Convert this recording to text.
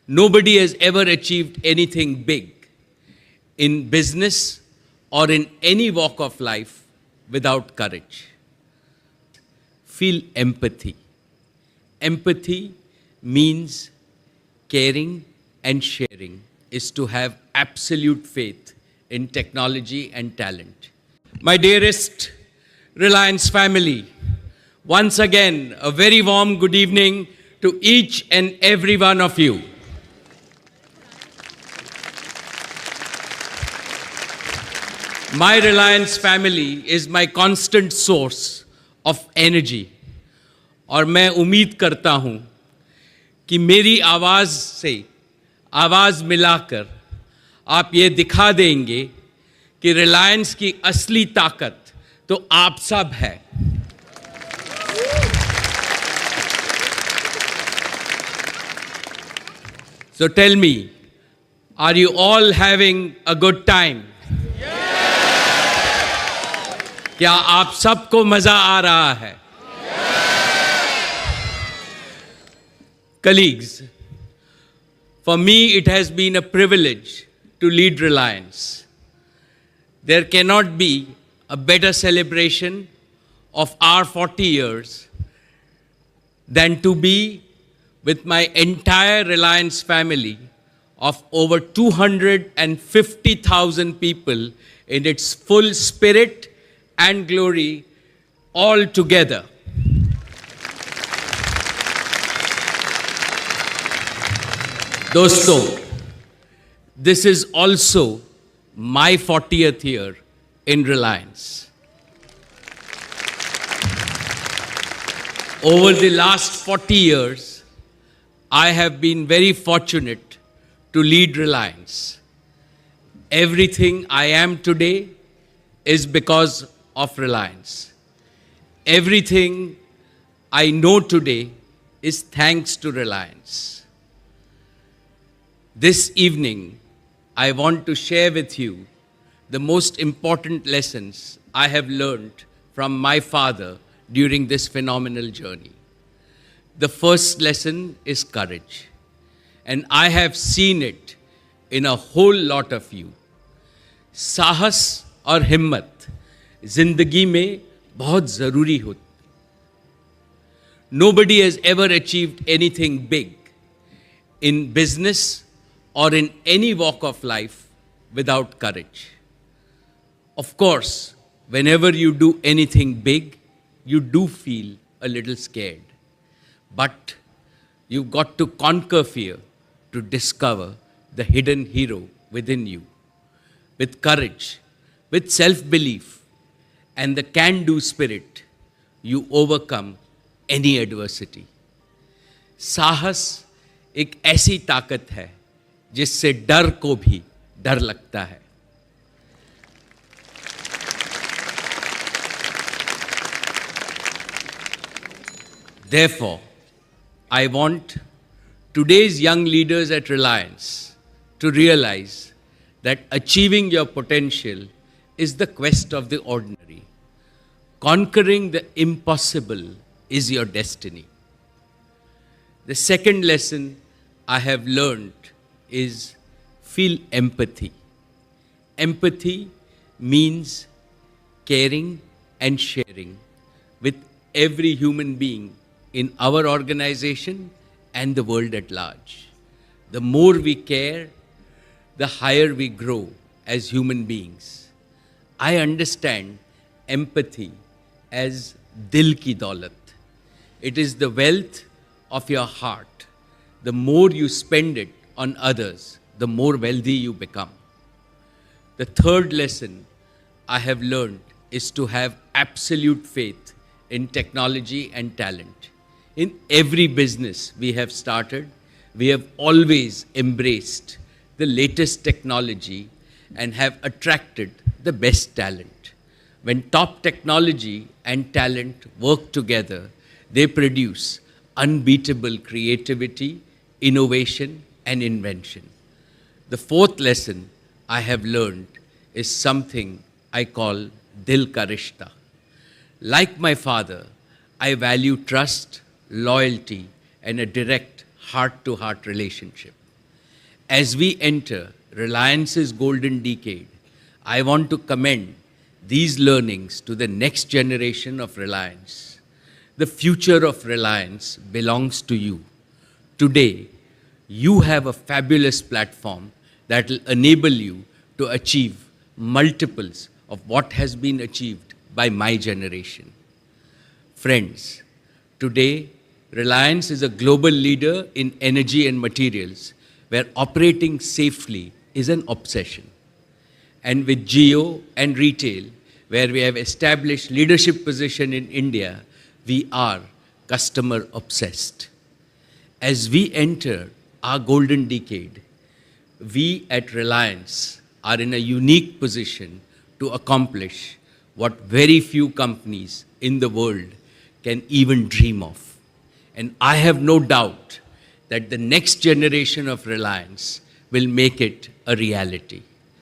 Nobody has ever achieved anything big in business or in any walk of life without courage. Feel empathy. Empathy means caring and sharing is to have absolute faith in technology and talent. My dearest Reliance family, once again, a very warm good evening to each and every one of you. My Reliance family is my constant source of energy. और मैं उम्मीद करता हूं कि मेरी आवाज से आवाज मिलाकर आप ये दिखा देंगे कि रिलायंस की असली ताकत तो आप सब है. So tell me, are you all having a good time? क्या आप सबको मजा आ रहा है? Colleagues, for me it has been a privilege to lead Reliance. There cannot be a better celebration of our 40 years than to be with my entire Reliance family of over 250,000 people in its full spirit and glory all together. Doston, this is also my 40th year in Reliance. Over the last 40 years, I have been very fortunate to lead Reliance. Everything I am today is because of Reliance. Everything I know today is thanks to Reliance. This evening, I want to share with you the most important lessons I have learned from my father during this phenomenal journey. The first lesson is courage, and I have seen it in a whole lot of you. साहस और हिम्मत जिंदगी में बहुत जरूरी होती. Nobody has ever achieved anything big in business or in any walk of life without courage. Of course, whenever you do anything big, you do feel a little scared. But you've got to conquer fear to discover the hidden hero within you. With courage, with self-belief, and the can-do spirit, you overcome any adversity. साहस एक ऐसी ताकत है जिससे डर को भी डर लगता है. Therefore, I want today's young leaders at Reliance to realize that achieving your potential is the quest of the ordinary. Conquering the impossible is your destiny. The second lesson I have learned is feel empathy. Empathy means caring and sharing with every human being in our organization and the world at large. The more we care, the higher we grow as human beings. I understand empathy as dil ki daulat. It is the wealth of your heart. The more you spend it on others, the more wealthy you become. The third lesson I have learned is to have absolute faith in technology and talent. In every business we have started, we have always embraced the latest technology and have attracted the best talent. When top technology and talent work together, they produce unbeatable creativity, innovation, and invention. The fourth lesson I have learned is something I call Dil Ka Rishta. Like my father, I value trust, loyalty, and a direct heart-to-heart relationship. As we enter Reliance's golden decade, I want to commend these learnings to the next generation of Reliance. The future of Reliance belongs to you. Today, you have a fabulous platform that will enable you to achieve multiples of what has been achieved by my generation. Friends, today, Reliance is a global leader in energy and materials, where operating safely is an obsession. And with Jio and retail, where we have established leadership position in India, we are customer obsessed. As we enter our golden decade, we at Reliance are in a unique position to accomplish what very few companies in the world can even dream of. And I have no doubt that the next generation of Reliance will make it a reality.